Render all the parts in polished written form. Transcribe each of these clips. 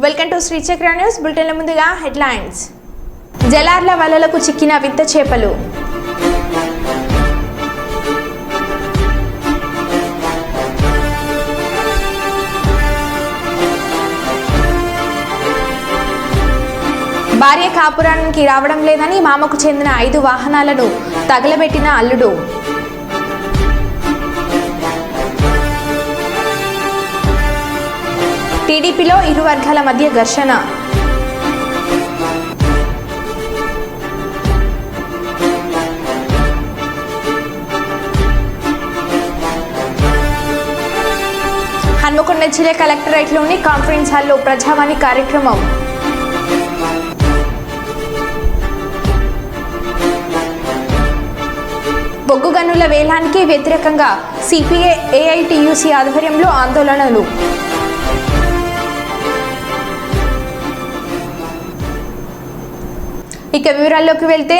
Welcome to Sri Chakra news బులెటిన్ల ముందుగా headlines. జలార్ల వలలకు చిక్కిన వింత చేపలు. భార్య కాపురానికి రావడం లేదని మామకు చెందిన 5 వాహనాలను తగలబెట్టిన అల్లుడు. టీడీపీలో ఇరు వర్గాల మధ్య ఘర్షణ. హన్మకొండ జిల్లా కలెక్టరేట్లోని కాన్ఫరెన్స్ హాల్లో ప్రజావాణి కార్యక్రమం. బొగ్గు గనుల వేలానికి వ్యతిరేకంగా సిపిఐ ఏఐటియుసి ఆధ్వర్యంలో ఆందోళనలు. ఇక వివరాల్లోకి వెళ్తే,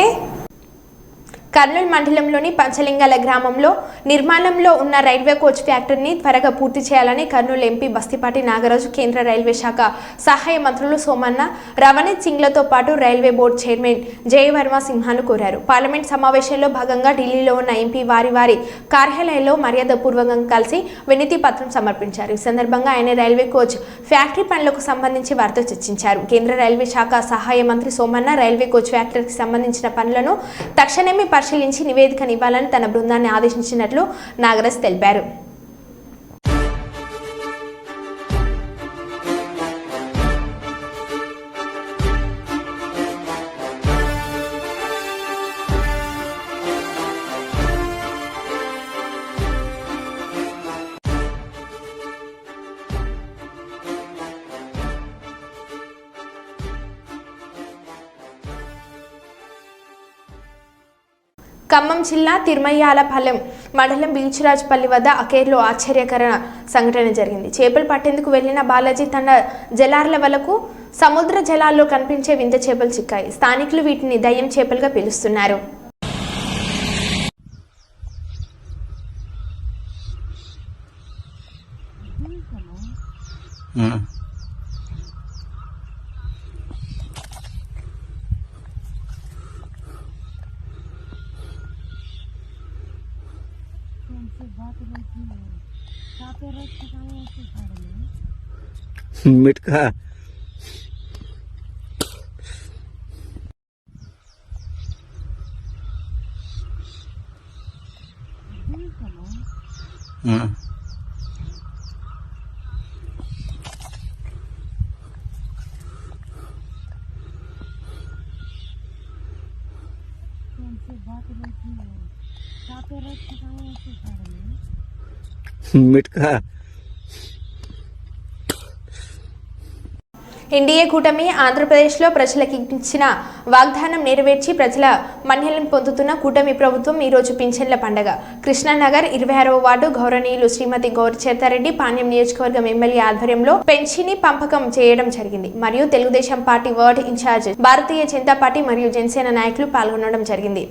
కర్నూలు మండలంలోని పంచలింగాల గ్రామంలో నిర్మాణంలో ఉన్న రైల్వే కోచ్ ఫ్యాక్టరీని త్వరగా పూర్తి చేయాలని కర్నూలు ఎంపీ బస్తిపాటి నాగరాజు కేంద్ర రైల్వే శాఖ సహాయ మంత్రులు సోమన్న, రవనీత్ సింగ్లతో పాటు రైల్వే బోర్డు చైర్మన్ జయవర్మ సింహాను కోరారు. పార్లమెంట్ సమావేశంలో భాగంగా ఢిల్లీలో ఉన్న ఎంపీ వారి కార్యాలయంలో మర్యాదపూర్వకంగా కలిసి వినతి పత్రం సమర్పించారు. ఈ సందర్భంగా ఆయన రైల్వే కోచ్ ఫ్యాక్టరీ పనులకు సంబంధించి వారితో చర్చించారు. కేంద్ర రైల్వే శాఖ సహాయ మంత్రి సోమన్న రైల్వే కోచ్ ఫ్యాక్టరీకి సంబంధించిన పనులను తక్షణమే పరిశీలించి నివేదికనివ్వాలని తన బృందాన్ని ఆదేశించినట్లు నాగరాజ్ తెలిపారు. ఖమ్మం జిల్లా తిరుమయ్యాలపాలెం మండలం బీచ్రాజ్పల్లి వద్ద అకేర్లో ఆశ్చర్యకర సంఘటన జరిగింది. చేపలు పట్టేందుకు వెళ్లిన బాలాజీ తన జలార్ల వలకు సముద్ర జలాల్లో కనిపించే వింత చేపలు చిక్కాయి. స్థానికులు వీటిని దయ్యం చేపలుగా పిలుస్తున్నారు. मिटका मिटका ఎన్డీఏ కూటమి ఆంధ్రప్రదేశ్లో ప్రజలకు ఇచ్చిన వాగ్దానం నెరవేర్చి ప్రజల మన్ననలను పొందుతున్న కూటమి ప్రభుత్వం ఈరోజు పింఛన్ల పండగ. కృష్ణానగర్ 26వ వార్డు గౌరవనీయులు శ్రీమతి గౌరిచేతారెడ్డి పాణ్యం నియోజకవర్గం ఎమ్మెల్యే ఆధ్వర్యంలో పెన్షన్ని పంపకం చేయడం జరిగింది. మరియు Telugu Desam party word incharge, Bharatiya Janata party మరియు జనసేన నాయకులు పాల్గొనడం జరిగింది.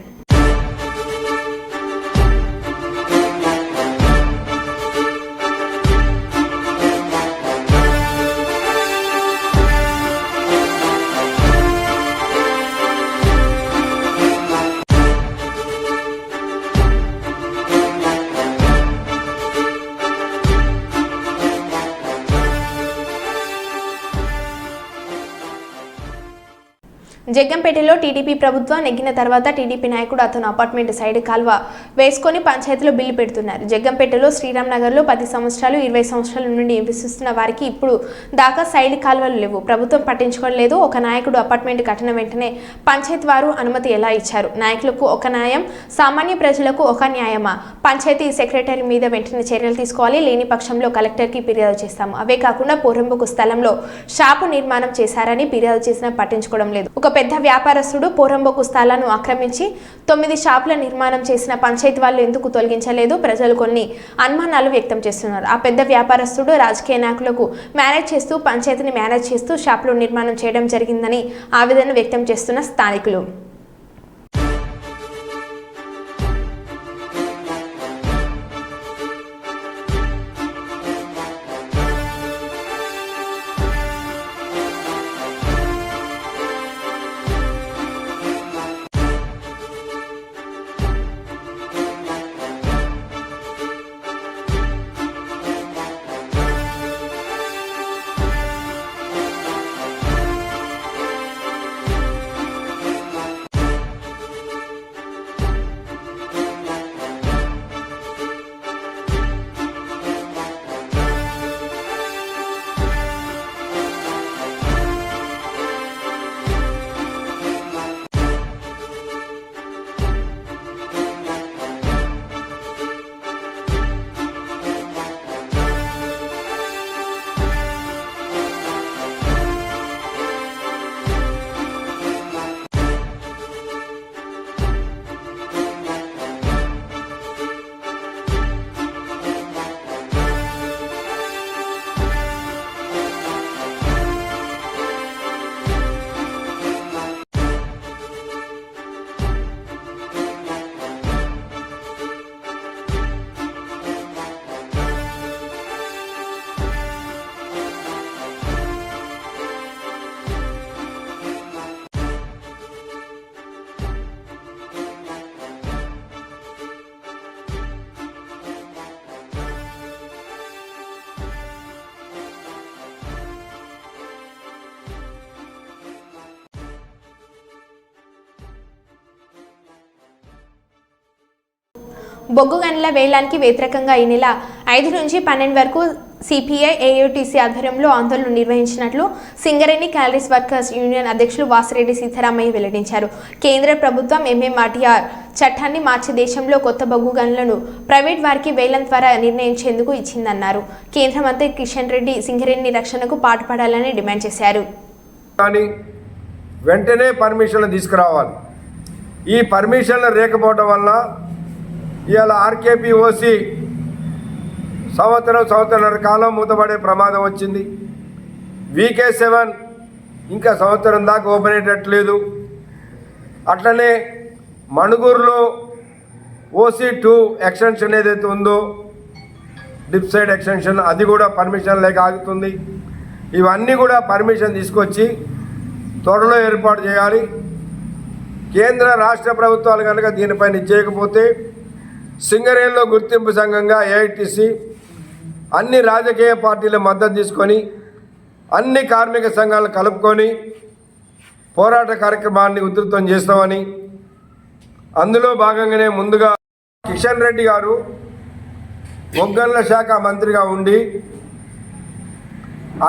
జగ్గంపేటలో టీడీపీ ప్రభుత్వం నెగ్గిన తర్వాత టీడీపీ నాయకుడు అతను అపార్ట్మెంట్ సైడ్ కాల్వ వేసుకొని పంచాయతీలో బిల్లు పెడుతున్నారు. జగ్గంపేటలో శ్రీరామ్ నగర్లో 10 సంవత్సరాలు 20 సంవత్సరాల నుండి నివసిస్తున్న వారికి ఇప్పుడు దాకా సైడ్ కాల్వలు లేవు. ప్రభుత్వం పట్టించుకోలేదు. ఒక నాయకుడు అపార్ట్మెంట్ కట్టిన వెంటనే పంచాయతీ వారు అనుమతి ఎలా ఇచ్చారు? నాయకులకు ఒక న్యాయం, సామాన్య ప్రజలకు ఒక న్యాయమా? పంచాయతీ సెక్రటరీ మీద వెంటనే చర్యలు తీసుకోవాలి. లేని పక్షంలో కలెక్టర్కి ఫిర్యాదు చేస్తాము. అవే కాకుండా పోరంబోకు స్థలంలో షాపు నిర్మాణం చేశారని ఫిర్యాదు చేసినా పట్టించుకోవడం లేదు. ఒక పెద్ద వ్యాపారస్తుడు పోరంబోకు స్థలాలను ఆక్రమించి 9 షాపుల నిర్మాణం చేసిన పంచాయతీ వాళ్ళు ఎందుకు తొలగించలేదు? ప్రజలు కొన్ని అనుమానాలు వ్యక్తం చేస్తున్నారు. ఆ పెద్ద వ్యాపారస్తుడు రాజకీయ నాయకులకు మేనేజ్ చేస్తూ పంచాయతీని మేనేజ్ చేస్తూ షాపులు నిర్మాణం చేయడం జరిగిందని ఆవేదన వ్యక్తం చేస్తున్న స్థానికులు. బొగ్గు గనుల వేలానికి వ్యతిరేకంగా ఈ నెల 5 నుంచి 12 వరకు సిపిఐ ఏఐటీసీ ఆధ్వర్యంలో ఆందోళన నిర్వహించినట్లు సింగరేణి క్యాలరీస్ వర్కర్స్ యూనియన్ అధ్యక్షులు వాసిరెడ్డి సీతారామయ్య వెల్లడించారు. కేంద్ర ప్రభుత్వం ఎంఎంఆర్టీఆర్ చట్టాన్ని మార్చి దేశంలో కొత్త బొగ్గు గనులను ప్రైవేట్ వారికి వేలం ద్వారా నిర్ణయించేందుకు ఇచ్చిందన్నారు. కేంద్ర మంత్రి కిషన్ రెడ్డి సింగరేణి రక్షణకు పాటుపడాలని డిమాండ్ చేశారు. వెంటనే పర్మిషన్లు తీసుకురావాలి. ఈ పర్మిషన్లు లేకపోవడం వల్ల ఇవాళ ఆర్కేపీఓసి సంవత్సరంన్నర కాలం మూతపడే ప్రమాదం వచ్చింది. VK7 ఇంకా సంవత్సరం దాకా ఓపెన్ అయ్యేటట్లేదు. అట్లనే మణుగూరులో OC2 ఎక్స్టెన్షన్ ఏదైతే ఉందో డిప్ సైడ్ ఎక్స్టెన్షన్ అది కూడా పర్మిషన్ లేక ఆగుతుంది. ఇవన్నీ కూడా పర్మిషన్ తీసుకొచ్చి త్వరలో ఏర్పాటు చేయాలి. కేంద్ర రాష్ట్ర ప్రభుత్వాలు కనుక దీనిపైన చేయకపోతే సింగరేణిలో గుర్తింపు సంఘంగా ఏఐటీసీ అన్ని రాజకీయ పార్టీల మద్దతు తీసుకొని అన్ని కార్మిక సంఘాలను కలుపుకొని పోరాట కార్యక్రమాన్ని ఉధృతం చేస్తామని, అందులో భాగంగానే ముందుగా కిషన్ రెడ్డి గారు బొగ్గన్ల శాఖ మంత్రిగా ఉండి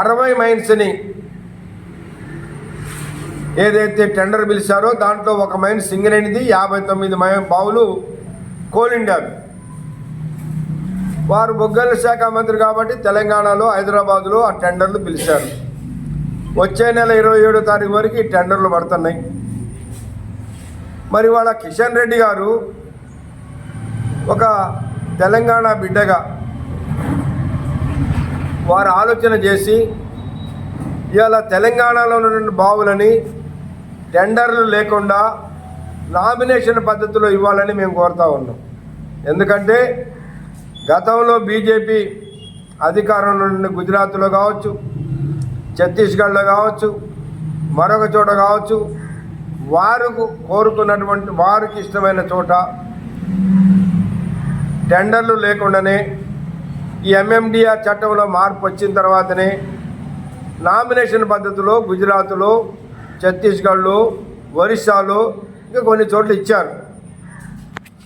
60 మైన్స్ని ఏదైతే టెండర్ పిలిచారో దాంట్లో ఒక మైన్ సింగరేణిది, 59 బావులు కోల్ ఇండియావి. వారు బొగ్గల శాఖ మంత్రి కాబట్టి తెలంగాణలో హైదరాబాదులో ఆ టెండర్లు పిలిచారు. వచ్చే నెల 27వ తారీఖు వరకు ఈ టెండర్లు పడుతున్నాయి. మరి వాళ్ళ కిషన్ రెడ్డి గారు ఒక తెలంగాణ బిడ్డగా వారు ఆలోచన చేసి ఇవాళ తెలంగాణలో ఉన్న బావులని టెండర్లు లేకుండా నామినేషన్ పద్ధతిలో ఇవ్వాలని మేము కోరుతా ఉన్నాం. ఎందుకంటే గతంలో బీజేపీ అధికారంలో ఉన్న గుజరాత్లో కావచ్చు, ఛత్తీస్గఢ్లో కావచ్చు, మరొక చోట కావచ్చు, వారు కోరుకున్నటువంటి వారికి ఇష్టమైన చోట టెండర్లు లేకుండానే ఈ ఎంఎండిఆర్ చట్టంలో మార్పు వచ్చిన తర్వాతనే నామినేషన్ పద్ధతిలో గుజరాత్లో, ఛత్తీస్గఢ్లో, ఒరిస్సాలో ఇంకా కొన్ని చోట్ల ఇచ్చారు.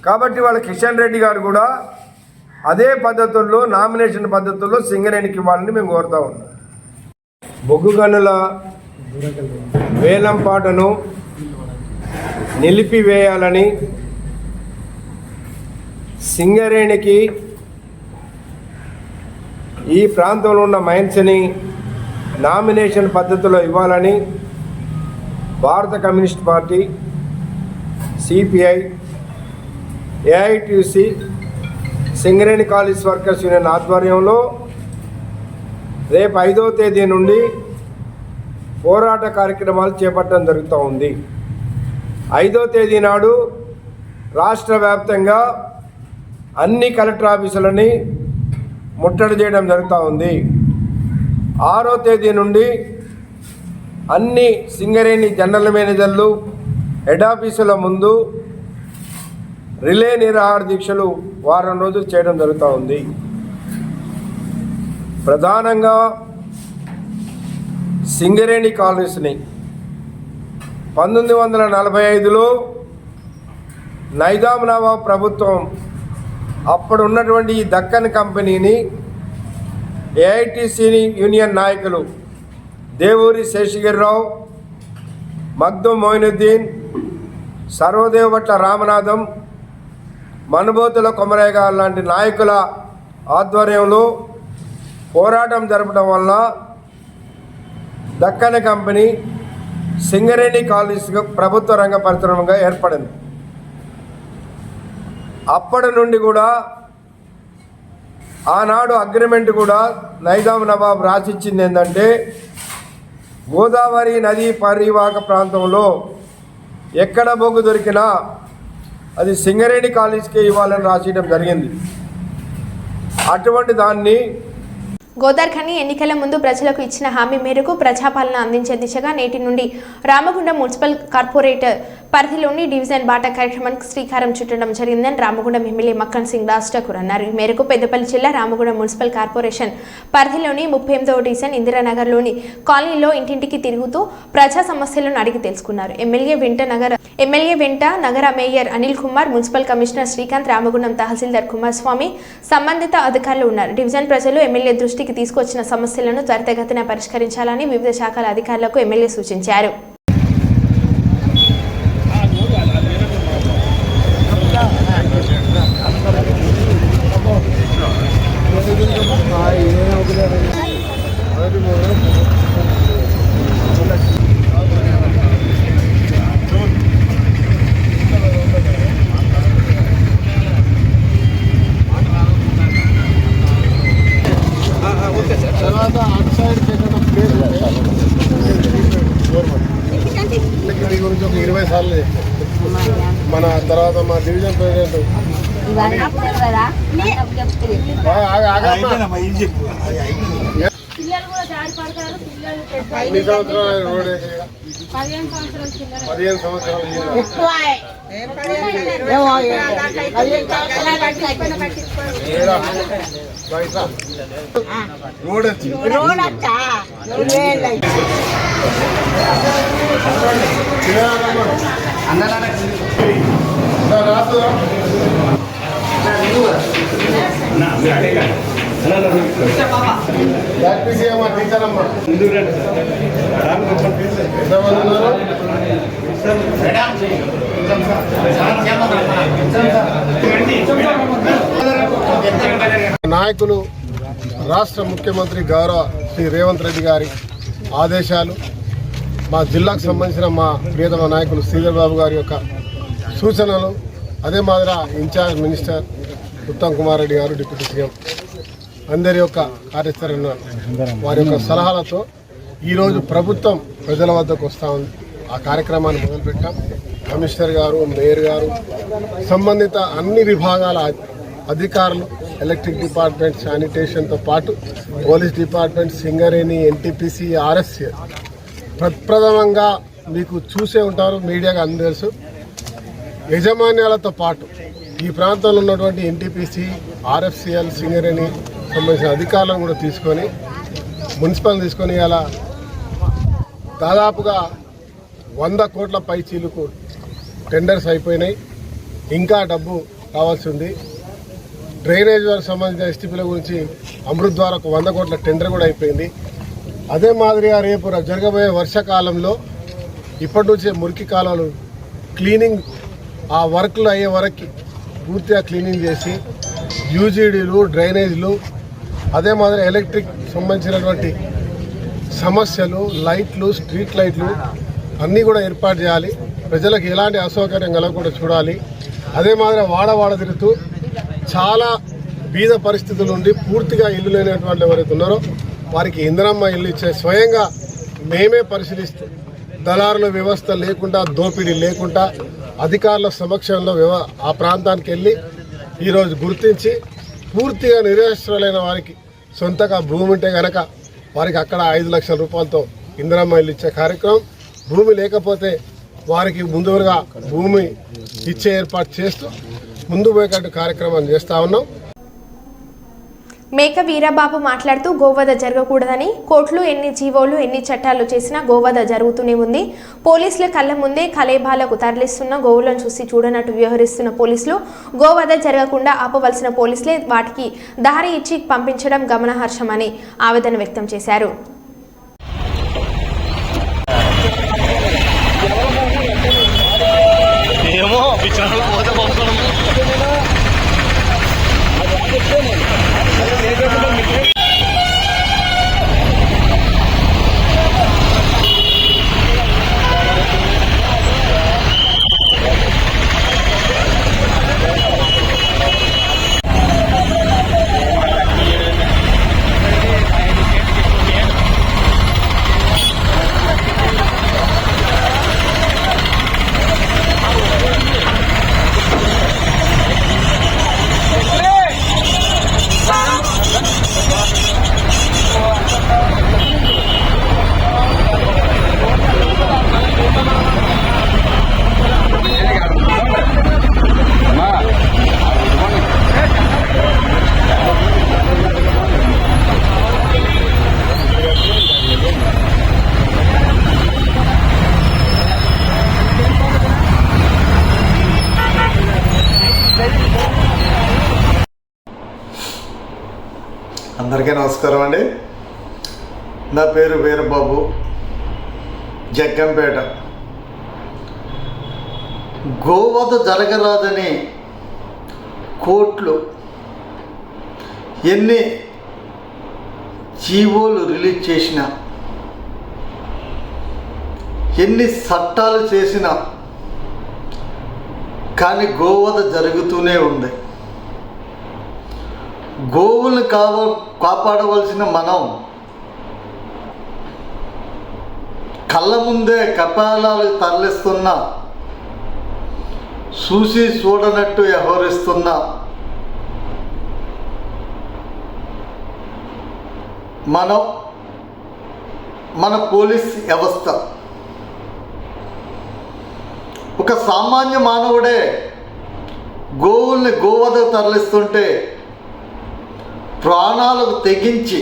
కాబట్టి వాళ్ళ కిషన్ రెడ్డి గారు కూడా అదే పద్ధతుల్లో నామినేషన్ పద్ధతుల్లో సింగరేణికి ఇవ్వాలని మేము కోరుతా ఉన్నాం. బొగ్గు గనుల వేలంపాటను నిలిపివేయాలని, సింగరేణికి ఈ ప్రాంతంలో ఉన్న మైన్స్ని నామినేషన్ పద్ధతిలో ఇవ్వాలని భారత communist party, CPI, AITC, Singareni college workers union ఆధ్వర్యంలో రేపు 5వ తేదీ నుండి పోరాట కార్యక్రమాలు చేపట్టడం జరుగుతూ ఉంది. 5వ తేదీ నాడు రాష్ట్ర వ్యాప్తంగా అన్ని కలెక్టర్ ఆఫీసులని ముట్టడి చేయడం జరుగుతూ ఉంది. 6వ తేదీ నుండి అన్ని సింగరేణి జనరల్ మేనేజర్లు హెడ్ ఆఫీసుల ముందు రిలే నిరాహార దీక్షలు వారం రోజులు చేయడం జరుగుతూ ఉంది. ప్రధానంగా సింగరేణి కాలనీస్ని 1945లో నైజాం నవాబ్ ప్రభుత్వం అప్పుడు ఉన్నటువంటి ఈ దక్కన్ కంపెనీని ఏఐటీసీని యూనియన్ నాయకులు దేవూరి శేషగిరిరావు, మగ్దుం మొయినుద్దీన్, సర్వదేవ్ భట్ల రామనాథం, మనుబోతుల కొమరయ్య గారు లాంటి నాయకుల ఆధ్వర్యంలో పోరాటం జరపడం వల్ల దక్కన్ కంపెనీ సింగరేణి కాలేజీగా ప్రభుత్వ రంగ పరిశ్రమగా ఏర్పడింది. అప్పటి నుండి కూడా ఆనాడు అగ్రిమెంట్ కూడా నైజాం నవాబ్ రాసిచ్చింది ఏంటంటే గోదావరి నదీ పరివాహక ప్రాంతంలో ఎక్కడ బొగ్గు దొరికినా అది సింగరేణి కాలేజీకి ఇవ్వాలని రాసేయడం జరిగింది. అటువంటి దాన్ని గోదావరి ఖని ఎన్నికల ముందు ప్రజలకు ఇచ్చిన హామీ మేరకు ప్రజాపాలన అందించే దిశగా నేటి నుండి రామగుండం మున్సిపల్ కార్పొరేటర్ పరిధిలోని డివిజన్ బాటా కార్యక్రమానికి శ్రీకారం చుట్టడం జరిగిందని రామగుండం ఎమ్మెల్యే మక్కన్ సింగ్ దాస్ ఠాకూర్ అన్నారు. ఈ మేరకు పెద్దపల్లి జిల్లా రామగుండం మున్సిపల్ కార్పొరేషన్ పరిధిలోని 38వ డివిజన్ ఇందిరానగర్లోని కాలనీలో ఇంటింటికి తిరుగుతూ ప్రజా సమస్యలను అడిగి తెలుసుకున్నారు. ఎమ్మెల్యే వెంట నగర mayor Anil Kumar, municipal commissioner Srikanth, Ramagundam తహసీల్దార్ కుమారస్వామి, సంబంధిత అధికారులు ఉన్నారు. డివిజన్ ప్రజలు ఎమ్మెల్యే దృష్టికి తీసుకొచ్చిన సమస్యలను త్వరితగతిన పరిష్కరించాలని వివిధ శాఖల అధికారులకు ఎమ్మెల్యే సూచించారు. మన తర్వాత మా డివిజన్ ప్రెసిడెంట్ ఎన్ని సంవత్సరాలు రోడ్ 15 సంవత్సరాలు రోడ్ టీచర్ అమ్మా నాయకులు రాష్ట్ర ముఖ్యమంత్రి గౌరవ శ్రీ రేవంత్ రెడ్డి గారి ఆదేశాలు, మా జిల్లాకు సంబంధించిన మా ప్రియతమ నాయకులు శ్రీధర్ బాబు గారి యొక్క సూచనలు, అదే మాదిరి ఇన్ఛార్జ్ మినిస్టర్ ఉత్తమ్ కుమార్ రెడ్డి గారు, డిప్యూటీ సీఎం అందరి యొక్క కార్యాచరణ వారి యొక్క సలహాలతో ఈరోజు ప్రభుత్వం ప్రజల వద్దకు వస్తూ ఉంది. ఆ కార్యక్రమాన్ని మొదలుపెట్టాం. కమిషనర్ గారు, మేయర్ గారు, సంబంధిత అన్ని విభాగాల అధికారులు, ఎలక్ట్రిక్ డిపార్ట్మెంట్, శానిటేషన్తో పాటు police department, Singareni, NTPC, RSC ప్రప్రథమంగా మీకు చూసే ఉంటారు, మీడియాగా అందరూ తెలుసు. యజమాన్యాలతో పాటు ఈ ప్రాంతంలో ఉన్నటువంటి ఎన్టీపీసీ, ఆర్ఎఫ్సిఎల్, సింగరేణి సంబంధించిన అధికారులను కూడా తీసుకొని మున్సిపల్ తీసుకొని అలా దాదాపుగా 100 కోట్ల పైచీలకు టెండర్స్ అయిపోయినాయి. ఇంకా డబ్బు కావాల్సి ఉంది. డ్రైనేజ్ వారికి సంబంధించిన ఎస్టీపీల గురించి అమృత్ ద్వారా 100 కోట్ల టెండర్ కూడా అయిపోయింది. అదే మాదిరిగా రేపు జరగబోయే వర్షాకాలంలో ఇప్పటి నుంచే మురికి కాలువలు క్లీనింగ్, ఆ వర్క్లు అయ్యే వరకు పూర్తిగా క్లీనింగ్ చేసి యూజీడీలు, డ్రైనేజ్లు, అదే మాదిరి ఎలక్ట్రిక్ సంబంధించినటువంటి సమస్యలు, లైట్లు, స్ట్రీట్ లైట్లు అన్నీ కూడా ఏర్పాటు చేయాలి. ప్రజలకు ఎలాంటి అసౌకర్యం కలగకుండా చూడాలి. అదే మాదిరి వాడ తిరుగుతూ చాలా బీద పరిస్థితుల నుండి పూర్తిగా ఇల్లు లేనటువంటి ఎవరైతే ఉన్నారో వారికి ఇందిరమ్మ ఇల్లు ఇచ్చే స్వయంగా మేమే పరిశీలిస్తూ దళారుల వ్యవస్థ లేకుండా, దోపిడీ లేకుండా అధికారుల సమక్షంలో ఆ ప్రాంతానికి వెళ్ళి ఈరోజు గుర్తించి పూర్తిగా నిరాశ్రయులైన వారికి సొంతగా భూమి ఉంటే కనుక వారికి అక్కడ 5 లక్షల రూపాయలతో ఇందిరమ్మ ఇల్లు ఇచ్చే కార్యక్రమం, భూమి లేకపోతే వారికి ముందుగా భూమి ఇచ్చే ఏర్పాటు చేస్తూ ముందు పోయేటట్టు కార్యక్రమం చేస్తూ ఉన్నాం. మేక వీరబాబు మాట్లాడుతూ గోవధ జరగకూడదని, కోర్టులు ఎన్ని జీవోలు ఎన్ని చట్టాలు చేసినా గోవధ జరుగుతూనే ఉంది. పోలీసుల కళ్ళ ముందే కలేబాలకు తరలిస్తున్న గోవులను చూసి చూడనట్టు వ్యవహరిస్తున్న పోలీసులు, గోవధ జరగకుండా ఆపవలసిన పోలీసులే వాటికి దారి ఇచ్చి పంపించడం గమనార్హమని ఆవేదన వ్యక్తం చేశారు. అందరికీ నమస్కారం అండి. నా పేరు వీరబాబు, జగ్గంపేట. గోవధ జరగరాదని కోర్టులు ఎన్ని జీవోలు రిలీజ్ చేసినా, ఎన్ని చట్టాలు చేసినా కానీ గోవధ జరుగుతూనే ఉంది. గోవుల్ని కాపాడవలసిన మనం కళ్ళ ముందే కపాలాలు తరలిస్తున్న, చూసి చూడనట్టు వ్యవహరిస్తున్న మన పోలీస్ వ్యవస్థ. ఒక సామాన్య మానవుడే గోవుల్ని గోవధ తరలిస్తుంటే ప్రాణాలకు తెగించి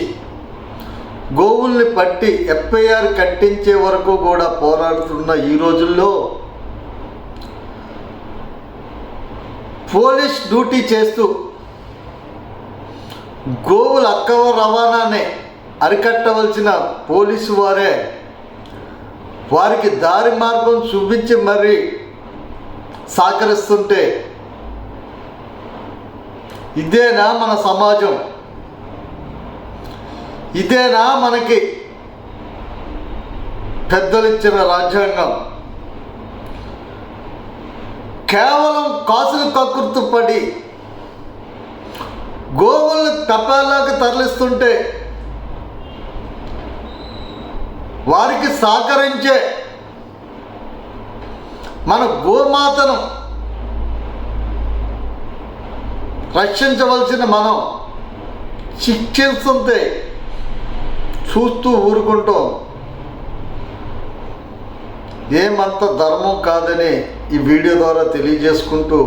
గోవుల్ని పట్టి ఎఫ్ఐఆర్ కట్టించే వరకు కూడా పోరాడుతున్న ఈ రోజుల్లో పోలీస్ డ్యూటీ చేస్తూ గోవుల అక్కవ రవాణాని అరికట్టవలసిన పోలీసు వారే వారికి దారి మార్గం చూపించి మరీ సహకరిస్తుంటే ఇదేనా మన సమాజం? ఇదేనా మనకి పెద్దలిచ్చిన రాజ్యాంగం? కేవలం కాసులు కక్కుర్తు పడి గోవులను తపాలాకి తరలిస్తుంటే వారికి సహకరించే మన గోమాతను రక్షించవలసిన మనం శిక్షిస్తుంటే చూస్తూ ఊరుకుంటాం. ఏమంత ధర్మం కాదని ఈ వీడియో ద్వారా తెలియజేసుకుంటూ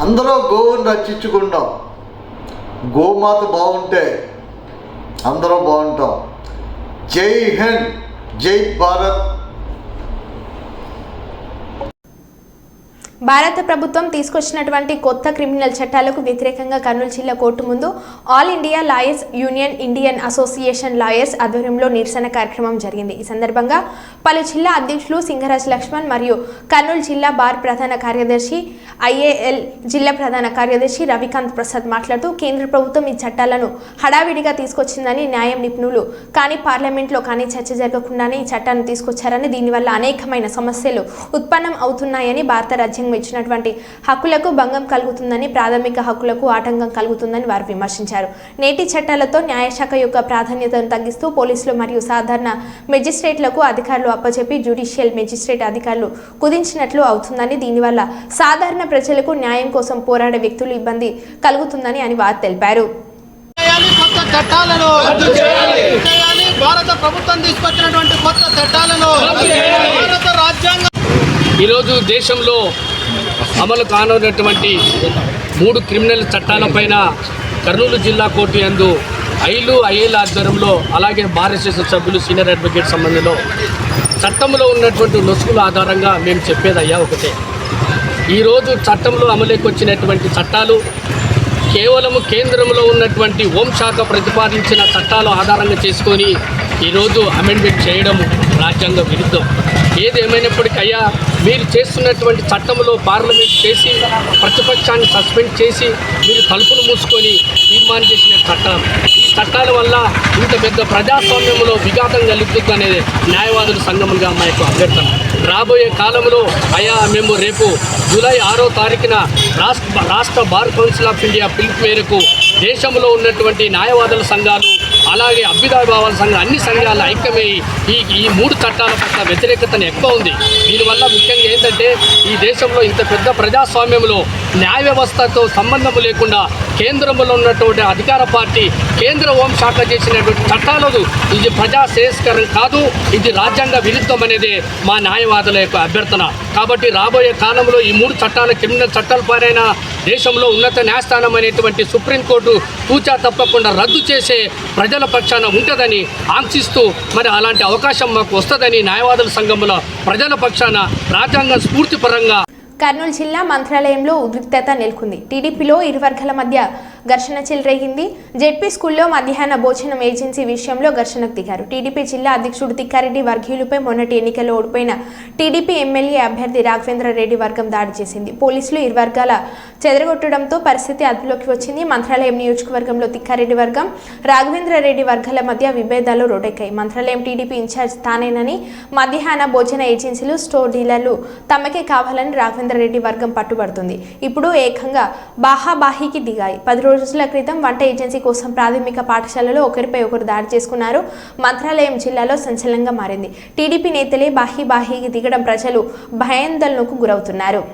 అందరూ గోవుని రక్షించుకుంటాం. గోమాత బాగుంటే అందరూ బాగుంటాం. జై హింద్, జై భారత్. భారత ప్రభుత్వం తీసుకొచ్చినటువంటి కొత్త క్రిమినల్ చట్టాలకు వ్యతిరేకంగా కర్నూలు జిల్లా కోర్టు ముందు all India lawyers union, Indian association lawyers ఆధ్వర్యంలో నిరసన కార్యక్రమం జరిగింది. ఈ సందర్భంగా పలు జిల్లా అధ్యక్షులు సింగరాజ్ లక్ష్మణ్ మరియు కర్నూలు జిల్లా బార్ ప్రధాన కార్యదర్శి, ఐఏఎల్ జిల్లా ప్రధాన కార్యదర్శి రవికాంత్ ప్రసాద్ మాట్లాడుతూ కేంద్ర ప్రభుత్వం ఈ చట్టాలను హడావిడిగా తీసుకొచ్చిందని, న్యాయం నిపుణులు కానీ పార్లమెంట్లో కానీ చర్చ జరగకుండానే ఈ చట్టాన్ని తీసుకొచ్చారని, దీనివల్ల అనేకమైన సమస్యలు ఉత్పన్నం అవుతున్నాయని, భారత రాజ్యాంగం ఇచ్చినటువంటి హక్కులకు భంగం కలుగుతుందని, ప్రాథమిక హక్కులకు ఆటంకం కలుగుతుందని వారు విమర్శించారు. నేటి చట్టాలతో న్యాయశాఖ యొక్క ప్రాధాన్యతను తగ్గిస్తూ పోలీసులు మరియు సాధారణ మెజిస్ట్రేట్లకు అధికారులు అప్పచెప్పి జ్యుడిషియల్ మెజిస్ట్రేట్ అధికారులు కుదించినట్లు అవుతుందని, దీనివల్ల సాధారణ ప్రజలకు న్యాయం కోసం పోరాడే వ్యక్తులు ఇబ్బంది కలుగుతుందని అని వారు తెలిపారు. భారత ప్రభుత్వం తీసుకొచ్చినటువంటి కొత్త చట్టాలను భారత రాజ్యాంగం ఈరోజు దేశంలో అమలు కానున్నటువంటి 3 క్రిమినల్ చట్టాలపైన కర్నూలు జిల్లా కోర్టు యందు ఐఏఎల్ ఆధ్వర్యంలో, అలాగే బార్ అసోసియేషన్ సభ్యులు, సీనియర్ అడ్వకేట్ సంబంధంలో చట్టంలో ఉన్నటువంటి లొసుగుల ఆధారంగా మేము చెప్పేదయ్యా ఒకటే. ఈరోజు చట్టంలో అమలుకి వచ్చినటువంటి చట్టాలు కేవలము కేంద్రంలో ఉన్నటువంటి హోంశాఖ ప్రతిపాదించిన చట్టాలు ఆధారంగా చేసుకొని ఈరోజు అమెండ్మెంట్ చేయడం రాజ్యాంగ విరుద్ధం. ఏది ఏమైనప్పటికయ్యా, మీరు చేస్తున్నటువంటి చట్టంలో పార్లమెంట్ చేసి ప్రతిపక్షాన్ని సస్పెండ్ చేసి మీరు తలుపులు మూసుకొని తీర్మానం చేసిన చట్టం. ఈ చట్టాల వల్ల ఇంత పెద్ద ప్రజాస్వామ్యంలో విఘాతం కలుగుతుంది అనేది న్యాయవాదుల సంఘంగా మా యొక్క అభ్యర్థన. రాబోయే కాలంలో అయ్యా మేము రేపు జూలై 6వ తారీఖున రాష్ట్ర బార్ కౌన్సిల్ ఆఫ్ ఇండియా పిలుపు మేరకు దేశంలో ఉన్నటువంటి న్యాయవాదుల సంఘాలు, అలాగే అభ్యుదయభావాల సంఘం, అన్ని సంఘాల ఐక్యమై ఈ 3 చట్టాల పట్ల వ్యతిరేకతను ఎక్కువ ఉంది. దీనివల్ల ముఖ్యంగా ఏంటంటే ఈ దేశంలో ఇంత పెద్ద ప్రజాస్వామ్యంలో న్యాయ వ్యవస్థతో సంబంధం లేకుండా కేంద్రంలో ఉన్నటువంటి అధికార పార్టీ, కేంద్ర హోంశాఖ చేసినటువంటి చట్టాలు ఇది ప్రజా శ్రేయస్కరం కాదు, ఇది రాజ్యాంగ విరుద్ధం అనేది మా న్యాయవాదుల యొక్క అభ్యర్థన. కాబట్టి రాబోయే కాలంలో ఈ 3 చట్టాల క్రిమినల్ చట్టాల పైన దేశంలో ఉన్నత న్యాయస్థానం అనేటువంటి సుప్రీంకోర్టు తూచా తప్పకుండా రద్దు చేసే ప్రజల పక్షాన ఉంటుందని ఆంక్షిస్తూ మరి అలాంటి అవకాశం మాకు వస్తుందని న్యాయవాదుల సంఘంలో ప్రజల పక్షాన రాజ్యాంగ స్ఫూర్తిపరంగా కర్నూలు జిల్లా మంత్రాలయంలో ఉద్రిక్తత నెలకొంది. టీడీపీలో ఇరు వర్గాల మధ్య ఘర్షణ చెలరేగింది. జెడ్పీ స్కూల్లో మధ్యాహ్న భోజనం ఏజెన్సీ విషయంలో ఘర్షణకు దిగారు. టీడీపీ జిల్లా అధ్యక్షుడు తిక్కారెడ్డి వర్గీయులపై మొన్నటి ఎన్నికల్లో ఓడిపోయిన టీడీపీ ఎమ్మెల్యే అభ్యర్థి రాఘవేంద్ర రెడ్డి వర్గం దాడి చేసింది. పోలీసులు ఇరు వర్గాల చెదరగొట్టడంతో పరిస్థితి అదుపులోకి వచ్చింది. మంత్రాలయం నియోజకవర్గంలో తిక్కారెడ్డి వర్గం, రాఘవేంద్ర రెడ్డి వర్గాల మధ్య విభేదాలు రోడెక్కాయి. మంత్రాలయం టీడీపీ ఇన్ఛార్జ్ తానేనని, మధ్యాహ్న భోజన ఏజెన్సీలు, స్టోర్ డీలర్లు తమకే కావాలని రాఘవేంద్ర రెడ్డి వర్గం పట్టుబడుతుంది. ఇప్పుడు ఏకంగా బాహాబాహీకి దిగాయి. 10 రోజుల క్రితం వంట ఏజెన్సీ కోసం ప్రాథమిక పాఠశాలలో ఒకరిపై ఒకరు దాడి చేసుకున్నారు. మంత్రాలయం జిల్లాలో సంచలనంగా మారింది. టీడీపీ నేతలే బాహీకి దిగడం ప్రజలు భయాందోళనకు గురవుతున్నారు.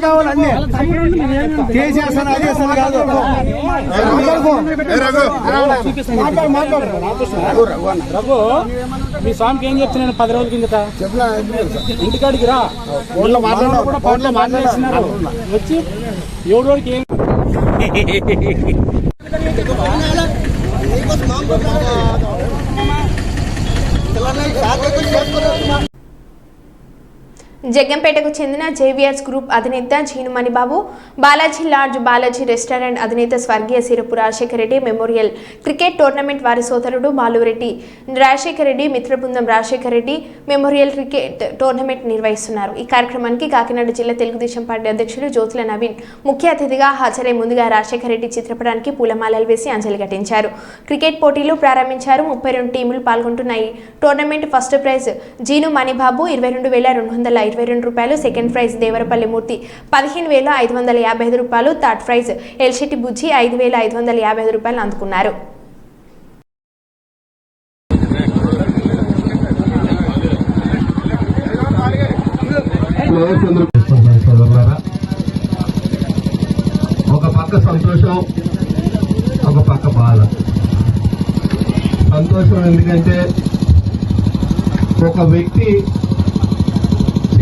కావాలన్నీ చేసేస్తాను అది చేస్తాను కాదు. రఘు, మీ స్వామికి ఏం చెప్తున్నాను 10 రోజుల కిందట ఇంటికాడికి రా మాట్లాడుతున్నారు వచ్చి 7 రోజులకి ఏం జగ్గంపేటకు చెందిన జేవియర్స్ గ్రూప్ అధినేత జీనుమణిబాబు, బాలాజీ లాడ్జ్, బాలాజీ రెస్టారెంట్ అధినేత స్వర్గీయ Sirapu Rajasekhara Reddy memorial cricket tournament వారి సోదరుడు బాలురెడ్డి రాజశేఖర రెడ్డి మిత్రబృందం Rajasekhara Reddy memorial cricket tournament నిర్వహిస్తున్నారు. ఈ కార్యక్రమానికి కాకినాడ జిల్లా తెలుగుదేశం పార్టీ అధ్యక్షుడు జ్యోతుల నవీన్ ముఖ్య అతిథిగా హాజరై ముందుగా రాజశేఖర రెడ్డి చిత్రపటానికి పూలమాలలు వేసి అంజలి ఘటించారు. క్రికెట్ పోటీలు ప్రారంభించారు. 32 టీములు పాల్గొంటున్నాయి. టోర్నమెంట్ ఫస్ట్ ప్రైజ్ జీనుమణిబాబు 22,222 రూపాయలు, సెకండ్ ప్రైజ్ దేవరపల్లి మూర్తి 15,555 రూపాయలు, థర్డ్ ప్రైజ్ ఎల్షెట్టి బుజ్జి 5,555 రూపాయలు అందుకున్నారు. ఒక పక్క సంతోషం, ఒక పక్క బాధ. సంతోషం ఎందుకంటే ఒక వ్యక్తి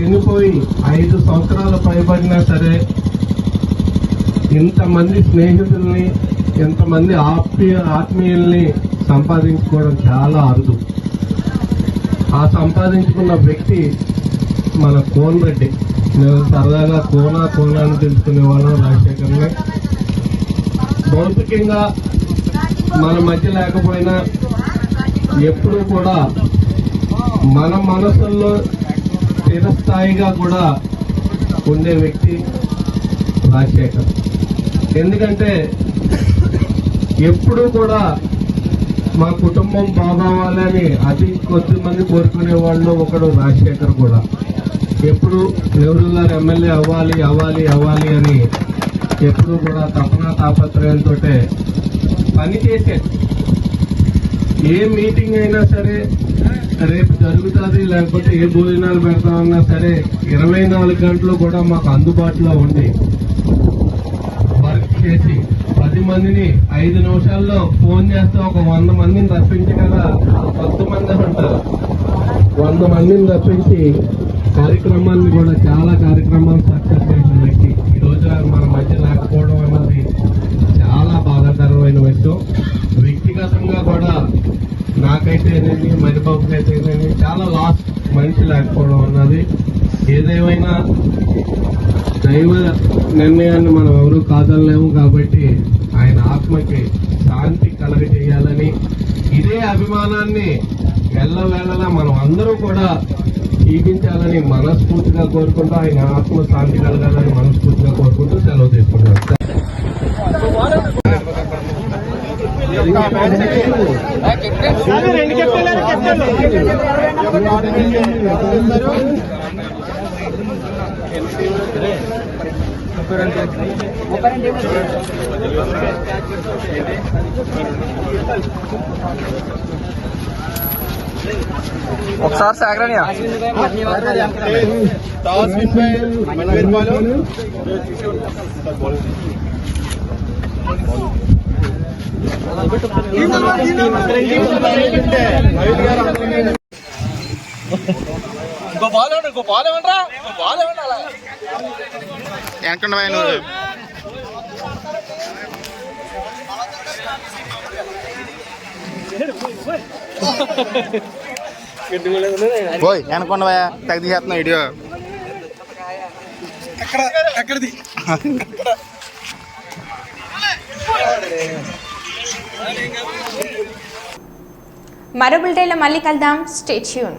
చనిపోయి 5 సంవత్సరాలు పైబడినా సరే ఇంతమంది స్నేహితుల్ని, ఎంతమంది ఆత్మీయుల్ని సంపాదించుకోవడం చాలా అరుదు. ఆ సంపాదించుకున్న వ్యక్తి మన కోన్ రెడ్డి. మేము సరదాగా కోనా అని తెలుసుకునే వాళ్ళం రాజశేఖర్ని. భౌతికంగా మన మధ్య లేకపోయినా ఎప్పుడూ కూడా మన మనసుల్లో చిరస్థాయిగా కూడా ఉండే వ్యక్తి రాజశేఖర్. ఎందుకంటే ఎప్పుడూ కూడా మా కుటుంబం బాగోవాలని అతి కొద్ది మంది కోరుకునే వాళ్ళు ఒకడు రాజశేఖర్ కూడా. ఎప్పుడు నెహ్రూ గారు ఎమ్మెల్యే అవ్వాలి అని ఎప్పుడు కూడా తపన తాపత్రయంతో పనిచేసే. ఏ మీటింగ్ అయినా సరే రేపు జరుగుతుంది, లేకపోతే ఏ భోజనాలు పెడతామన్నా సరే 24 గంటలు కూడా మాకు అందుబాటులో ఉండి వర్క్ చేసి 10 మందిని 5 నిమిషాల్లో ఫోన్ చేస్తే ఒక 100 మందిని రప్పించి కదా 10 మంది ఉంటారు. 100 మందిని రప్పించి కార్యక్రమాన్ని కూడా చాలా కార్యక్రమాలు సక్సెస్ చేసిన వ్యక్తి ఈ రోజు మన మధ్య లేకపోవడం అన్నది చాలా బాధాకరమైన విషయం. వ్యక్తిగతంగా కూడా నాకైతే నాకైతేనేది మరిబాబుకి అయితేనేది చాలా లాస్ట్ మనిషి లేకపోవడం అన్నది. ఏదేమైనా దైవ నిర్ణయాన్ని మనం ఎవరూ కాదనలేము కాబట్టి ఆయన ఆత్మకి శాంతి కలగజేయాలని, ఇదే అభిమానాన్ని ఎల్లవేళలా మనం అందరూ కూడా జీవించాలని మనస్ఫూర్తిగా కోరుకుంటూ, ఆయన ఆత్మ శాంతి కలగాలని మనస్ఫూర్తిగా కోరుకుంటూ సెలవు తీసుకుంటాం. ఒకసారి సాగరానియా వెనకుండా పోయి వెనకుండా తెగ తీసేస్తున్నా వీడియో. మరో బులెటిన్లో మళ్ళీ కలుద్దాం. Stay tune.